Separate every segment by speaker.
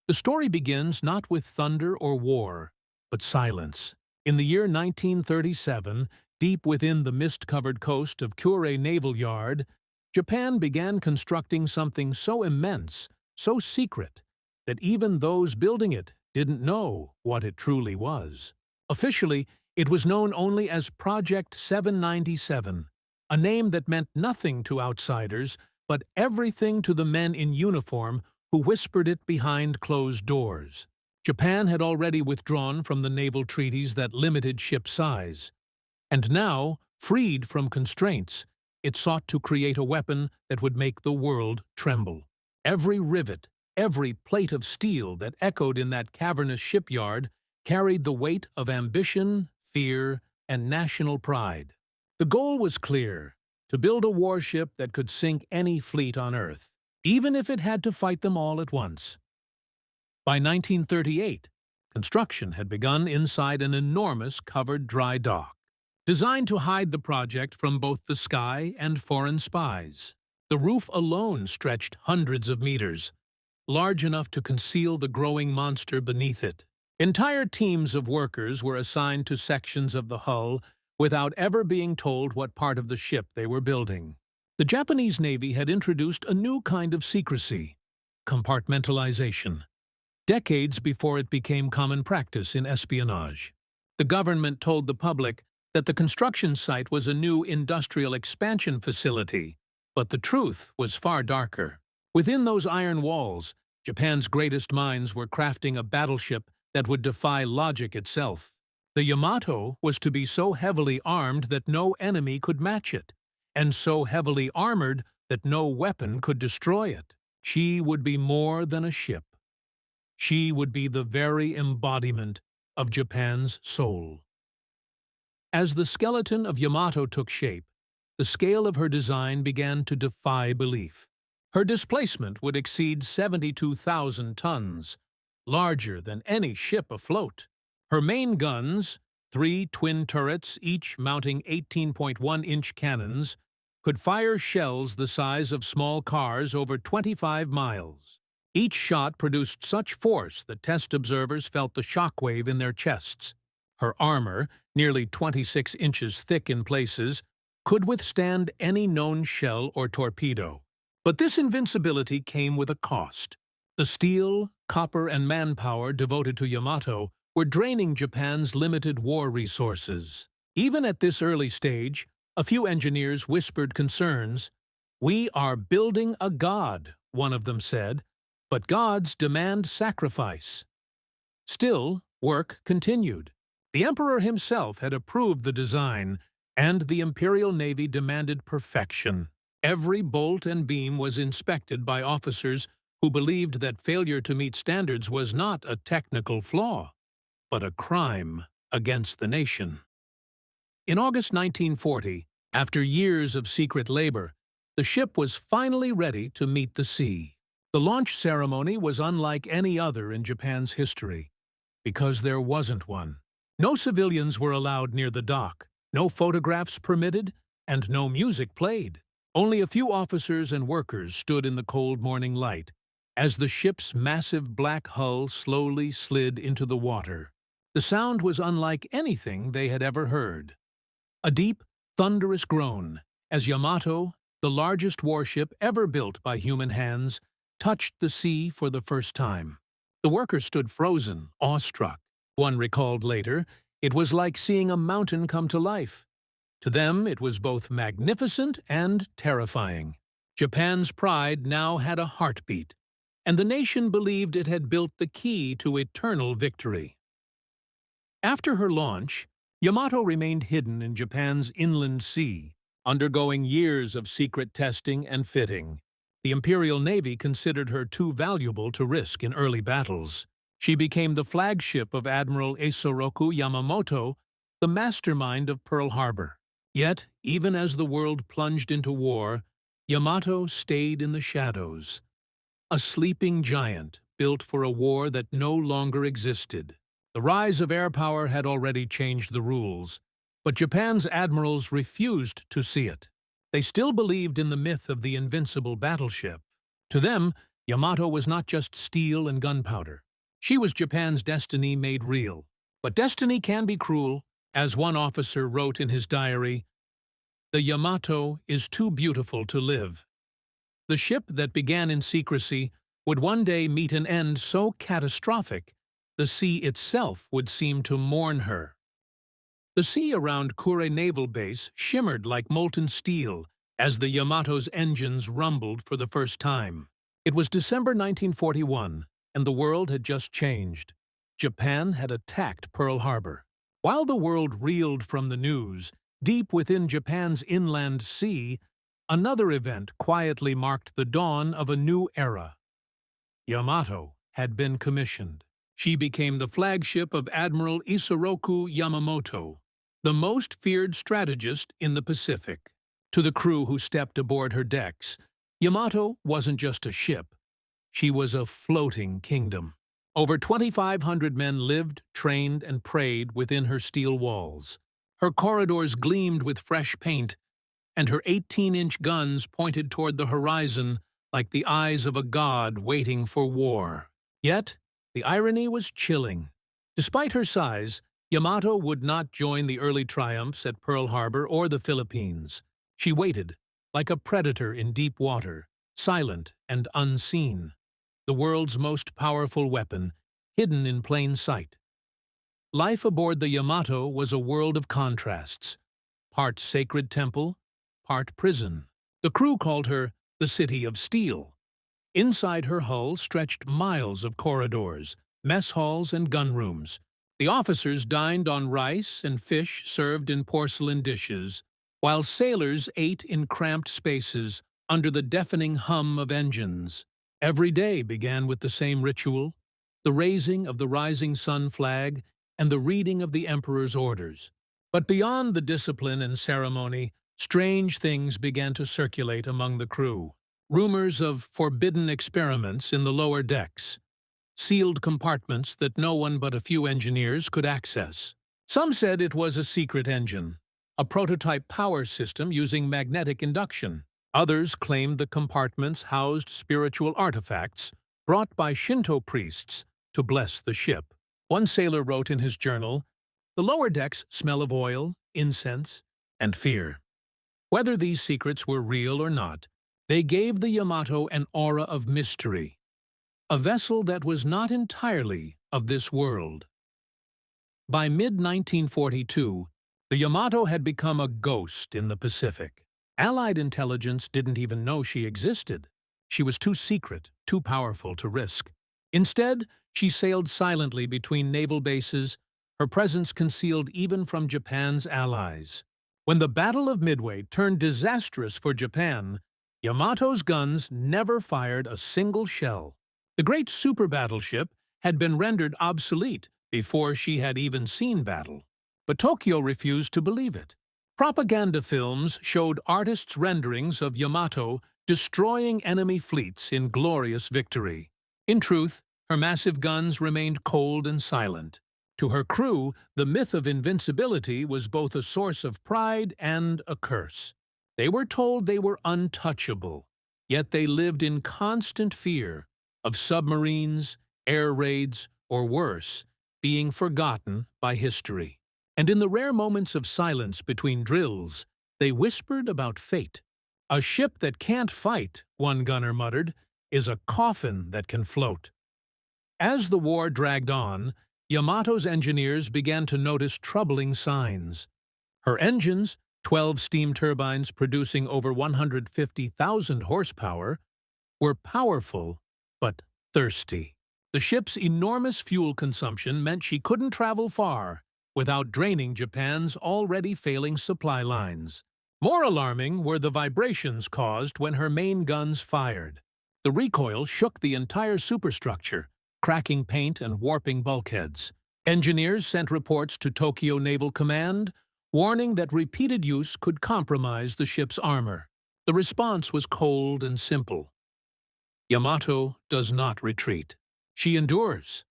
Speaker 1: The story begins not with thunder or war, but silence. In the year 1937, deep within the mist-covered coast of Kure Naval Yard, Japan began constructing something so immense, so secret, that even those building it didn't know what it truly was. Officially, it was known only as Project 797, a name that meant nothing to outsiders, but everything to the men in uniform who whispered it behind closed doors. Japan had already withdrawn from the naval treaties that limited ship size, and now, freed from constraints, it sought to create a weapon that would make the world tremble. Every rivet, every plate of steel that echoed in that cavernous shipyard carried the weight of ambition, fear, and national pride. The goal was clear: to build a warship that could sink any fleet on Earth, even if it had to fight them all at once. By 1938, construction had begun inside an enormous covered dry dock, designed to hide the project from both the sky and foreign spies. The roof alone stretched hundreds of meters, large enough to conceal the growing monster beneath it. Entire teams of workers were assigned to sections of the hull without ever being told what part of the ship they were building. The Japanese Navy had introduced a new kind of secrecy: compartmentalization, decades before it became common practice in espionage. The government told the public that the construction site was a new industrial expansion facility, but the truth was far darker. Within those iron walls, Japan's greatest minds were crafting a battleship that would defy logic itself. The Yamato was to be so heavily armed that no enemy could match it, and so heavily armored that no weapon could destroy it. She would be more than a ship. She would be the very embodiment of Japan's soul. As the skeleton of Yamato took shape, the scale of her design began to defy belief. Her displacement would exceed 72,000 tons, larger than any ship afloat. Her main guns, 3 twin turrets each mounting 18.1-inch cannons, could fire shells the size of small cars over 25 miles. Each shot produced such force that test observers felt the shockwave in their chests. Her armor, nearly 26 inches thick in places, could withstand any known shell or torpedo. But this invincibility came with a cost. The steel, copper, and manpower devoted to Yamato were draining Japan's limited war resources. Even at this early stage, a few engineers whispered concerns. "We are building a god," one of them said, "but gods demand sacrifice." Still, work continued. The emperor himself had approved the design, and the Imperial Navy demanded perfection. Every bolt and beam was inspected by officers who believed that failure to meet standards was not a technical flaw, but a crime against the nation. In August 1940, after years of secret labor, the ship was finally ready to meet the sea. The launch ceremony was unlike any other in Japan's history, because there wasn't one. No civilians were allowed near the dock, no photographs permitted, and no music played. Only a few officers and workers stood in the cold morning light as the ship's massive black hull slowly slid into the water. The sound was unlike anything they had ever heard. A deep, thunderous groan, as Yamato, the largest warship ever built by human hands, touched the sea for the first time. The workers stood frozen, awestruck. One recalled later, "It was like seeing a mountain come to life." To them, it was both magnificent and terrifying. Japan's pride now had a heartbeat, and the nation believed it had built the key to eternal victory. After her launch, Yamato remained hidden in Japan's inland sea, undergoing years of secret testing and fitting. The Imperial Navy considered her too valuable to risk in early battles. She became the flagship of Admiral Isoroku Yamamoto, the mastermind of Pearl Harbor. Yet, even as the world plunged into war, Yamato stayed in the shadows, a sleeping giant built for a war that no longer existed. The rise of air power had already changed the rules, but Japan's admirals refused to see it. They still believed in the myth of the invincible battleship. To them, Yamato was not just steel and gunpowder. She was Japan's destiny made real. But destiny can be cruel. As one officer wrote in his diary, "The Yamato is too beautiful to live." The ship that began in secrecy would one day meet an end so catastrophic, the sea itself would seem to mourn her. The sea around Kure Naval Base shimmered like molten steel as the Yamato's engines rumbled for the first time. It was December 1941, and the world had just changed. Japan had attacked Pearl Harbor. While the world reeled from the news, deep within Japan's inland sea, another event quietly marked the dawn of a new era. Yamato had been commissioned. She became the flagship of Admiral Isoroku Yamamoto, the most feared strategist in the Pacific. To the crew who stepped aboard her decks, Yamato wasn't just a ship. She was a floating kingdom. Over 2,500 men lived, trained, and prayed within her steel walls. Her corridors gleamed with fresh paint, and her 18-inch guns pointed toward the horizon like the eyes of a god waiting for war. Yet, the irony was chilling. Despite her size, Yamato would not join the early triumphs at Pearl Harbor or the Philippines. She waited, like a predator in deep water, silent and unseen. The world's most powerful weapon, hidden in plain sight. Life aboard the Yamato was a world of contrasts. Part sacred temple, part prison. The crew called her the City of Steel. Inside her hull stretched miles of corridors, mess halls, and gun rooms. The officers dined on rice and fish served in porcelain dishes, while sailors ate in cramped spaces under the deafening hum of engines. Every day began with the same ritual, the raising of the rising sun flag and the reading of the emperor's orders. But beyond the discipline and ceremony, strange things began to circulate among the crew. Rumors of forbidden experiments in the lower decks, sealed compartments that no one but a few engineers could access. Some said it was a secret engine, a prototype power system using magnetic induction. Others claimed the compartments housed spiritual artifacts brought by Shinto priests to bless the ship. One sailor wrote in his journal, "The lower decks smell of oil, incense, and fear." Whether these secrets were real or not, they gave the Yamato an aura of mystery, a vessel that was not entirely of this world. By mid-1942, the Yamato had become a ghost in the Pacific. Allied intelligence didn't even know she existed. She was too secret, too powerful to risk. Instead, she sailed silently between naval bases, her presence concealed even from Japan's allies. When the Battle of Midway turned disastrous for Japan, Yamato's guns never fired a single shell. The great super battleship had been rendered obsolete before she had even seen battle. But Tokyo refused to believe it. Propaganda films showed artists' renderings of Yamato destroying enemy fleets in glorious victory. In truth, her massive guns remained cold and silent. To her crew, the myth of invincibility was both a source of pride and a curse. They were told they were untouchable, yet they lived in constant fear of submarines, air raids, or worse, being forgotten by history. And in the rare moments of silence between drills, they whispered about fate. "A ship that can't fight," one gunner muttered, "is a coffin that can float." As the war dragged on, Yamato's engineers began to notice troubling signs. Her engines, 12 steam turbines producing over 150,000 horsepower, were powerful but thirsty. The ship's enormous fuel consumption meant she couldn't travel far without draining Japan's already failing supply lines. More alarming were the vibrations caused when her main guns fired. The recoil shook the entire superstructure, cracking paint and warping bulkheads. Engineers sent reports to Tokyo Naval Command, warning that repeated use could compromise the ship's armor. The response was cold and simple. Yamato does not retreat. She endures.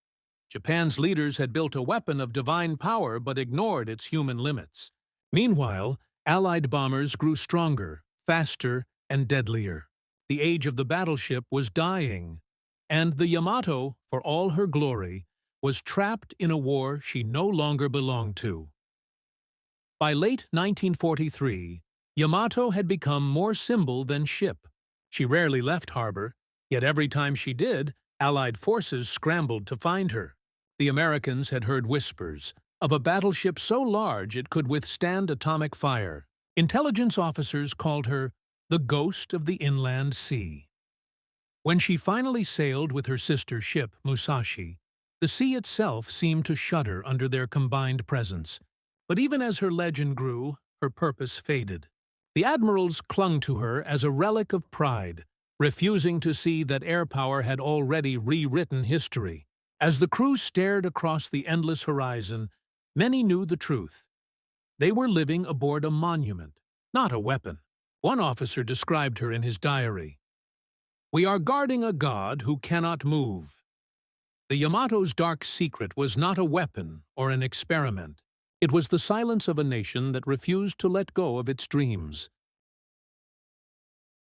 Speaker 1: Japan's leaders had built a weapon of divine power but ignored its human limits. Meanwhile, Allied bombers grew stronger, faster, and deadlier. The age of the battleship was dying, And the Yamato, for all her glory, was trapped in a war she no longer belonged to. By late 1943, Yamato had become more symbol than ship. She rarely left harbor, yet every time she did, Allied forces scrambled to find her. The Americans had heard whispers of a battleship so large it could withstand atomic fire. Intelligence officers called her the ghost of the inland sea. When she finally sailed with her sister ship, Musashi, the sea itself seemed to shudder under their combined presence. But even as her legend grew, her purpose faded. The admirals clung to her as a relic of pride, refusing to see that air power had already rewritten history. As the crew stared across the endless horizon, many knew the truth. They were living aboard a monument, not a weapon. One officer described her in his diary. "We are guarding a god who cannot move." The Yamato's dark secret was not a weapon or an experiment. It was the silence of a nation that refused to let go of its dreams.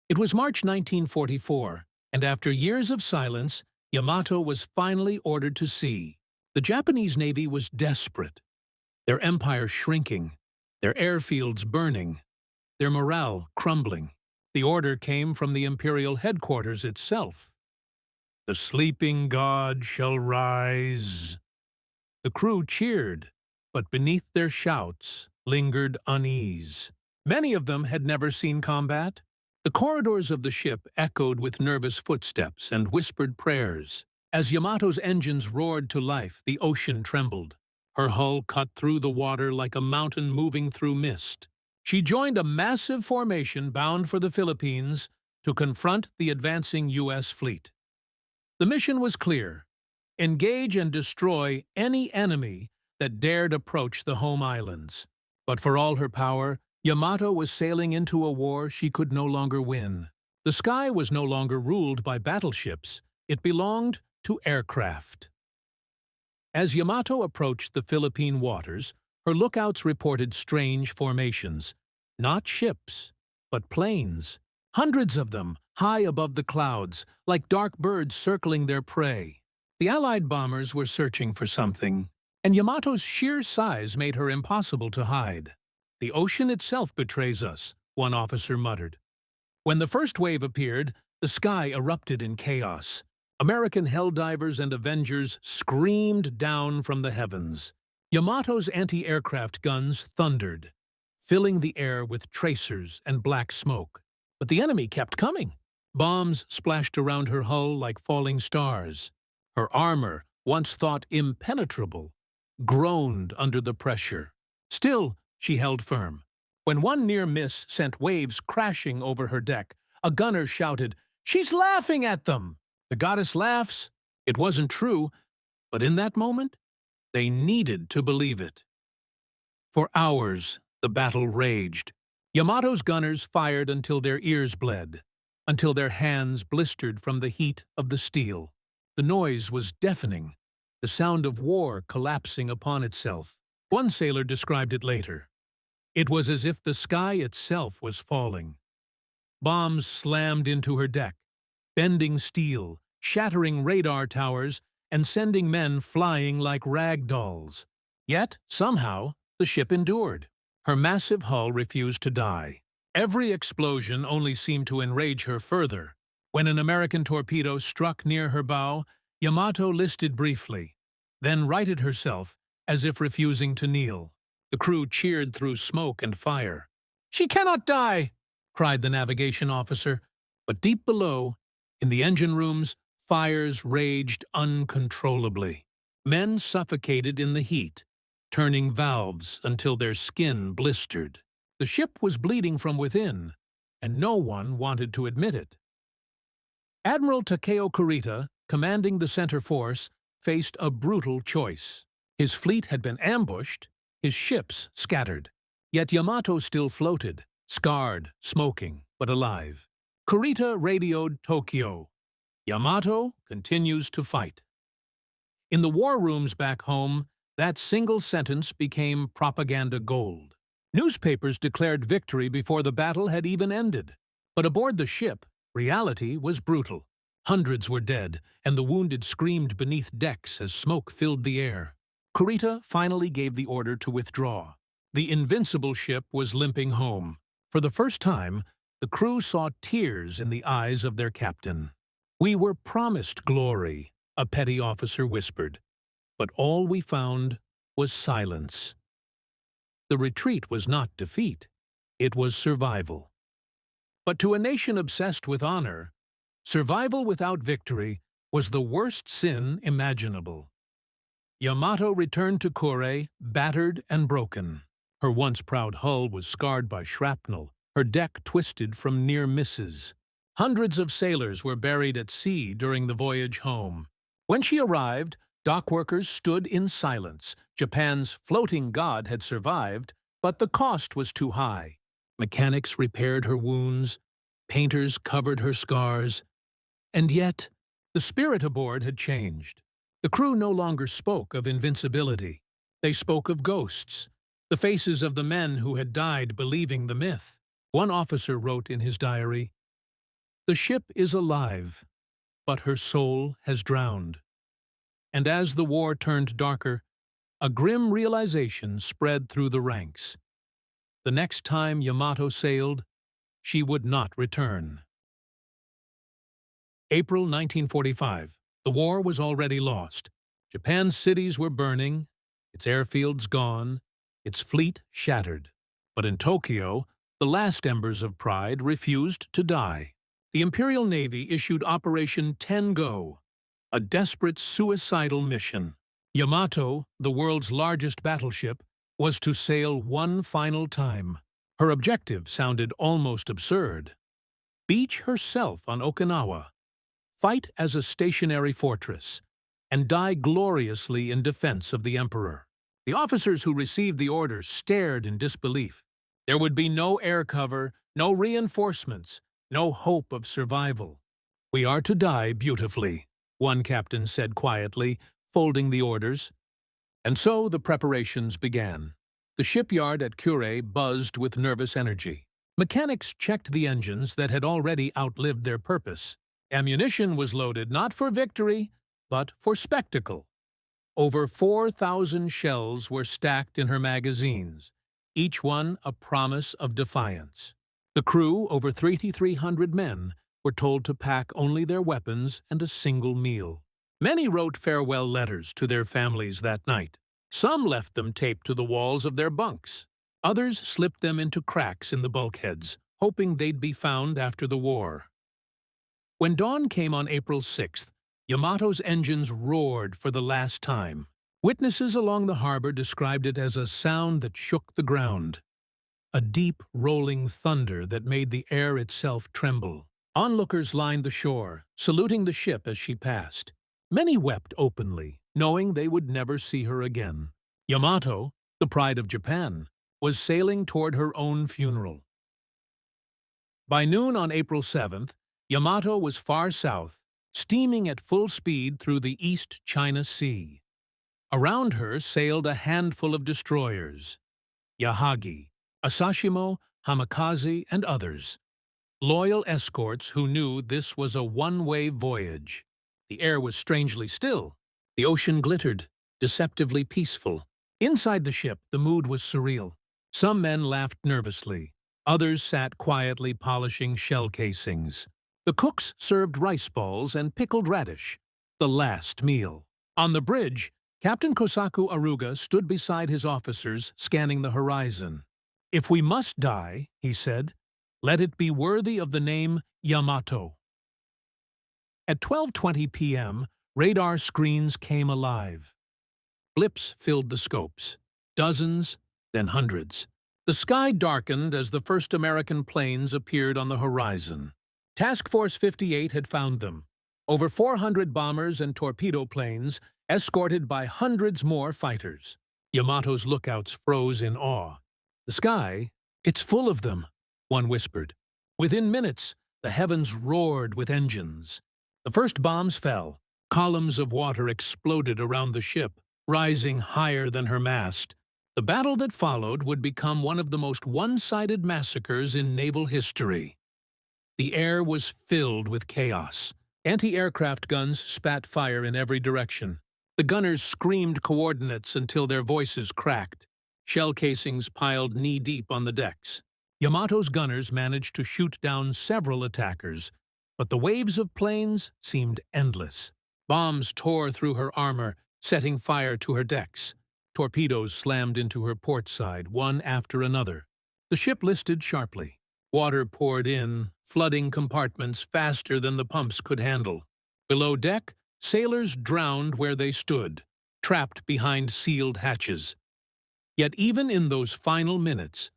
Speaker 1: It was March 1944, and after years of silence, Yamato was finally ordered to sea. The Japanese Navy was desperate, their empire shrinking, their airfields burning, their morale crumbling. The order came from the Imperial headquarters itself. "The sleeping god shall rise." The crew cheered, but beneath their shouts lingered unease. Many of them had never seen combat. The corridors of the ship echoed with nervous footsteps and whispered prayers. As Yamato's engines roared to life, the ocean trembled. Her hull cut through the water like a mountain moving through mist. She joined a massive formation bound for the Philippines to confront the advancing U.S. fleet. The mission was clear: engage and destroy any enemy that dared approach the home islands. But for all her power, Yamato was sailing into a war she could no longer win. The sky was no longer ruled by battleships. It belonged to aircraft. As Yamato approached the Philippine waters, her lookouts reported strange formations. Not ships, but planes. Hundreds of them, high above the clouds, like dark birds circling their prey. The Allied bombers were searching for something, and Yamato's sheer size made her impossible to hide. "The ocean itself betrays us," one officer muttered. When the first wave appeared, the sky erupted in chaos. American helldivers and Avengers screamed down from the heavens. Yamato's anti-aircraft guns thundered, filling the air with tracers and black smoke. But the enemy kept coming. Bombs splashed around her hull like falling stars. Her armor, once thought impenetrable, groaned under the pressure. Still, she held firm. When one near miss sent waves crashing over her deck, a gunner shouted, "She's laughing at them!" The goddess laughs. It wasn't true, but in that moment, they needed to believe it. For hours, the battle raged. Yamato's gunners fired until their ears bled, until their hands blistered from the heat of the steel. The noise was deafening, the sound of war collapsing upon itself. One sailor described it later. It was as if the sky itself was falling. Bombs slammed into her deck, bending steel, shattering radar towers, and sending men flying like rag dolls. Yet, somehow, the ship endured. Her massive hull refused to die. Every explosion only seemed to enrage her further. When an American torpedo struck near her bow, Yamato listed briefly, then righted herself as if refusing to kneel. The crew cheered through smoke and fire. "She cannot die!" cried the navigation officer. But deep below, in the engine rooms, fires raged uncontrollably. Men suffocated in the heat, turning valves until their skin blistered. The ship was bleeding from within, and no one wanted to admit it. Admiral Takeo Kurita, commanding the center force, faced a brutal choice. His fleet had been ambushed, his ships scattered. Yet Yamato still floated, scarred, smoking, but alive. Kurita radioed Tokyo. "Yamato continues to fight." In the war rooms back home, that single sentence became propaganda gold. Newspapers declared victory before the battle had even ended. But aboard the ship, reality was brutal. Hundreds were dead, and the wounded screamed beneath decks as smoke filled the air. Kurita finally gave the order to withdraw. The invincible ship was limping home. For the first time, the crew saw tears in the eyes of their captain. "We were promised glory," a petty officer whispered, "but all we found was silence." The retreat was not defeat. It was survival. But to a nation obsessed with honor, survival without victory was the worst sin imaginable. Yamato returned to Kure, battered and broken. Her once proud hull was scarred by shrapnel, her deck twisted from near misses. Hundreds of sailors were buried at sea during the voyage home. When she arrived, dockworkers stood in silence. Japan's floating god had survived, but the cost was too high. Mechanics repaired her wounds, painters covered her scars, and yet the spirit aboard had changed. The crew no longer spoke of invincibility. They spoke of ghosts, the faces of the men who had died believing the myth. One officer wrote in his diary, "The ship is alive, but her soul has drowned." And as the war turned darker, a grim realization spread through the ranks. The next time Yamato sailed, she would not return. April 1945. The war was already lost. Japan's cities were burning, its airfields gone, its fleet shattered. But in Tokyo, the last embers of pride refused to die. The Imperial Navy issued Operation Ten-Go, a desperate suicidal mission. Yamato, the world's largest battleship, was to sail one final time. Her objective sounded almost absurd. Beach herself on Okinawa, fight as a stationary fortress, and die gloriously in defense of the emperor. The officers who received the order stared in disbelief. There would be no air cover, no reinforcements, no hope of survival. "We are to die beautifully," one captain said quietly, folding the orders. And so the preparations began. The shipyard at Kure buzzed with nervous energy. Mechanics checked the engines that had already outlived their purpose. Ammunition was loaded not for victory, but for spectacle. Over 4,000 shells were stacked in her magazines, each one a promise of defiance. The crew, over 3,300 men, were told to pack only their weapons and a single meal. Many wrote farewell letters to their families that night. Some left them taped to the walls of their bunks. Others slipped them into cracks in the bulkheads, hoping they'd be found after the war. When dawn came on April 6th, Yamato's engines roared for the last time. Witnesses along the harbor described it as a sound that shook the ground, a deep, rolling thunder that made the air itself tremble. Onlookers lined the shore, saluting the ship as she passed. Many wept openly, knowing they would never see her again. Yamato, the pride of Japan, was sailing toward her own funeral. By noon on April 7th, Yamato was far south, steaming at full speed through the East China Sea. Around her sailed a handful of destroyers, Yahagi, Asashimo, Hamikaze, and others, loyal escorts who knew this was a one-way voyage. The air was strangely still. The ocean glittered, deceptively peaceful. Inside the ship, the mood was surreal. Some men laughed nervously. Others sat quietly polishing shell casings. The cooks served rice balls and pickled radish, the last meal. On the bridge, Captain Kosaku Aruga stood beside his officers, scanning the horizon. "If we must die," he said, "let it be worthy of the name Yamato." At 12:20 p.m., radar screens came alive. Blips filled the scopes. Dozens, then hundreds. The sky darkened as the first American planes appeared on the horizon. Task Force 58 had found them. Over 400 bombers and torpedo planes, escorted by hundreds more fighters. Yamato's lookouts froze in awe. "The sky, it's full of them," one whispered. Within minutes, the heavens roared with engines. The first bombs fell. Columns of water exploded around the ship, rising higher than her mast. The battle that followed would become one of the most one-sided massacres in naval history. The air was filled with chaos. Anti-aircraft guns spat fire in every direction. The gunners screamed coordinates until their voices cracked. Shell casings piled knee-deep on the decks. Yamato's gunners managed to shoot down several attackers, but the waves of planes seemed endless. Bombs tore through her armor, setting fire to her decks. Torpedoes slammed into her port side, one after another. The ship listed sharply. Water poured in, flooding compartments faster than the pumps could handle. Below deck, sailors drowned where they stood, trapped behind sealed hatches. Yet even in those final minutes,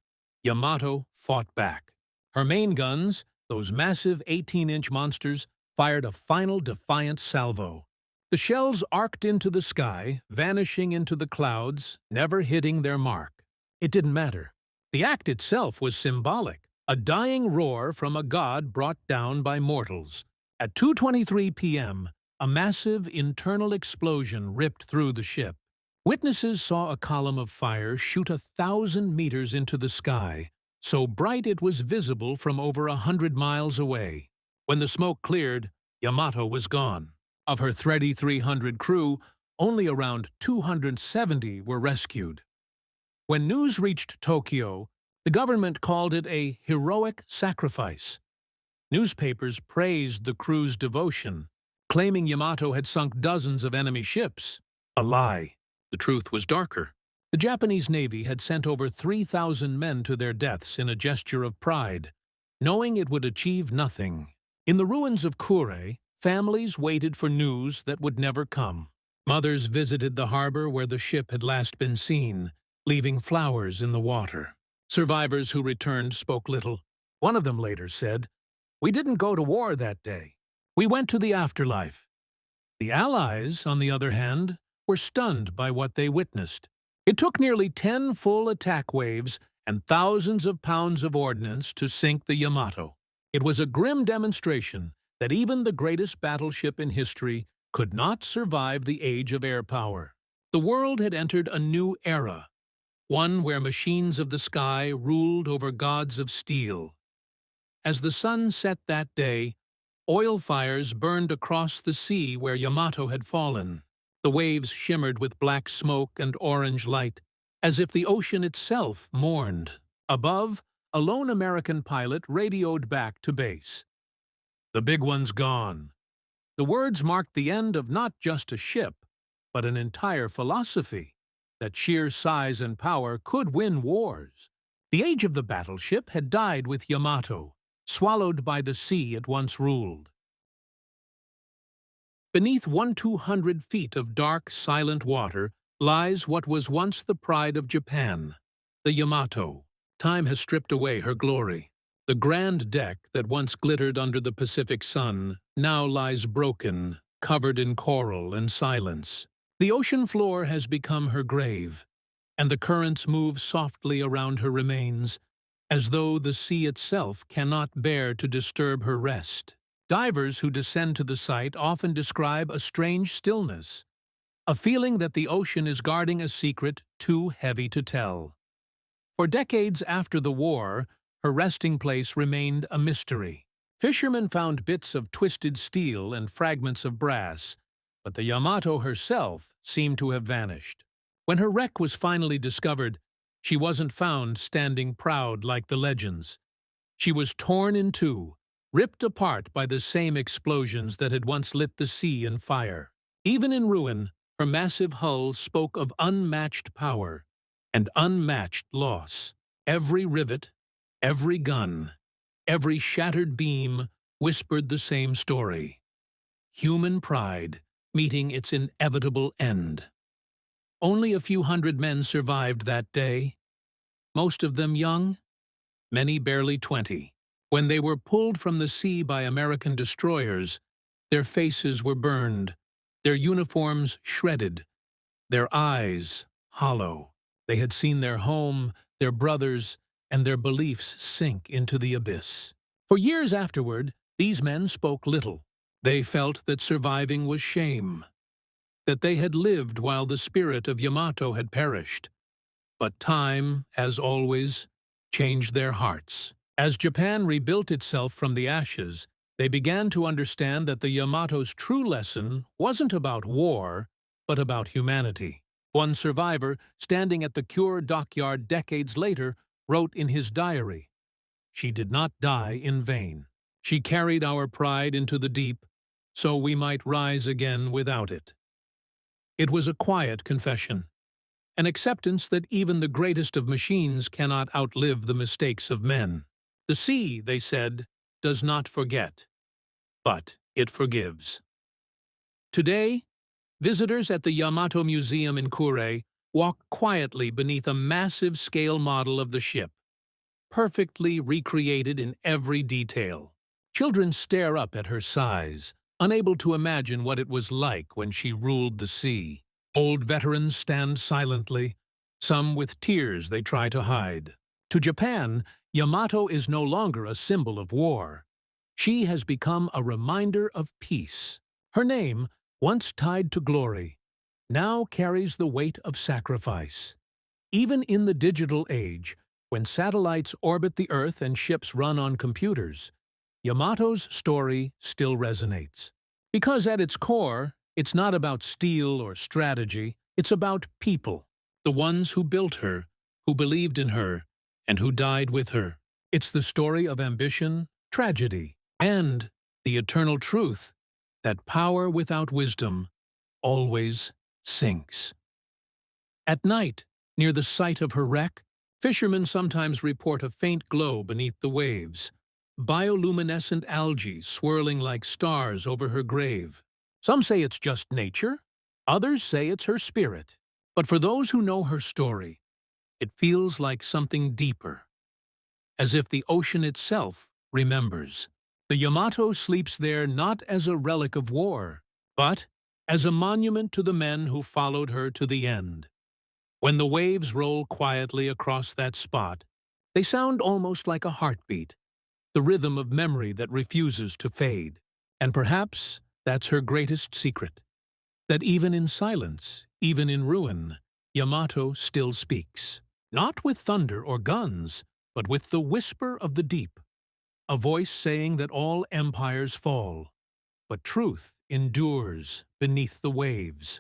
Speaker 1: Yamato fought back. Her main guns, those massive 18-inch monsters, fired a final defiant salvo. The shells arced into the sky, vanishing into the clouds, never hitting their mark. It didn't matter. The act itself was symbolic, a dying roar from a god brought down by mortals. At 2:23 p.m., a massive internal explosion ripped through the ship. Witnesses saw a column of fire shoot 1,000 meters into the sky, so bright it was visible from over 100 miles away. When the smoke cleared, Yamato was gone. Of her 3,300 crew, only around 270 were rescued. When news reached Tokyo, the government called it a heroic sacrifice. Newspapers praised the crew's devotion, claiming Yamato had sunk dozens of enemy ships. A lie. The truth was darker. The Japanese Navy had sent over 3,000 men to their deaths in a gesture of pride, knowing it would achieve nothing. In the ruins of Kure, families waited for news that would never come. Mothers visited the harbor where the ship had last been seen, leaving flowers in the water. Survivors who returned spoke little. One of them later said, "We didn't go to war that day. We went to the afterlife." The Allies, on the other hand, were stunned by what they witnessed. It took nearly 10 full attack waves and thousands of pounds of ordnance to sink the Yamato. It was a grim demonstration that even the greatest battleship in history could not survive the age of air power. The world had entered a new era, one where machines of the sky ruled over gods of steel. As the sun set that day, oil fires burned across the sea where Yamato had fallen. The waves shimmered with black smoke and orange light, as if the ocean itself mourned. Above, a lone American pilot radioed back to base. "The big one's gone." The words marked the end of not just a ship, but an entire philosophy, that sheer size and power could win wars. The age of the battleship had died with Yamato, swallowed by the sea it once ruled. Beneath 1,200 feet of dark, silent water lies what was once the pride of Japan, the Yamato. Time has stripped away her glory. The grand deck that once glittered under the Pacific sun now lies broken, covered in coral and silence. The ocean floor has become her grave, and the currents move softly around her remains, as though the sea itself cannot bear to disturb her rest. Divers who descend to the site often describe a strange stillness, a feeling that the ocean is guarding a secret too heavy to tell. For decades after the war, her resting place remained a mystery. Fishermen found bits of twisted steel and fragments of brass, but the Yamato herself seemed to have vanished. When her wreck was finally discovered, she wasn't found standing proud like the legends. She was torn in two, ripped apart by the same explosions that had once lit the sea in fire. Even in ruin, her massive hull spoke of unmatched power and unmatched loss. Every rivet, every gun, every shattered beam whispered the same story. Human pride meeting its inevitable end. Only a few hundred men survived that day, most of them young, many barely 20. When they were pulled from the sea by American destroyers, their faces were burned, their uniforms shredded, their eyes hollow. They had seen their home, their brothers, and their beliefs sink into the abyss. For years afterward, these men spoke little. They felt that surviving was shame, that they had lived while the spirit of Yamato had perished. But time, as always, changed their hearts. As Japan rebuilt itself from the ashes, They began to understand that the Yamato's true lesson wasn't about war, but about humanity. One survivor, standing at the Kure dockyard decades later, wrote in his diary, "She did not die in vain. She carried our pride into the deep, so we might rise again without it." It was a quiet confession, an acceptance that even the greatest of machines cannot outlive the mistakes of men. The sea, they said, does not forget, but it forgives. Today, visitors at the Yamato Museum in Kure walk quietly beneath a massive scale model of the ship, perfectly recreated in every detail. Children stare up at her size, unable to imagine what it was like when she ruled the sea. Old veterans stand silently, some with tears they try to hide. To Japan, Yamato is no longer a symbol of war. She has become a reminder of peace. Her name, once tied to glory, now carries the weight of sacrifice. Even in the digital age, when satellites orbit the Earth and ships run on computers, Yamato's story still resonates. Because at its core, it's not about steel or strategy, it's about people, the ones who built her, who believed in her, and who died with her. It's the story of ambition, tragedy, and the eternal truth that power without wisdom always sinks. At night, near the site of her wreck, fishermen sometimes report a faint glow beneath the waves, bioluminescent algae swirling like stars over her grave. Some say it's just nature, others say it's her spirit. But for those who know her story, it feels like something deeper, as if the ocean itself remembers. The Yamato sleeps there not as a relic of war, but as a monument to the men who followed her to the end. When the waves roll quietly across that spot, they sound almost like a heartbeat, the rhythm of memory that refuses to fade. And perhaps that's her greatest secret, that even in silence, even in ruin, Yamato still speaks. Not with thunder or guns, but with the whisper of the deep, a voice saying that all empires fall, but truth endures beneath the waves.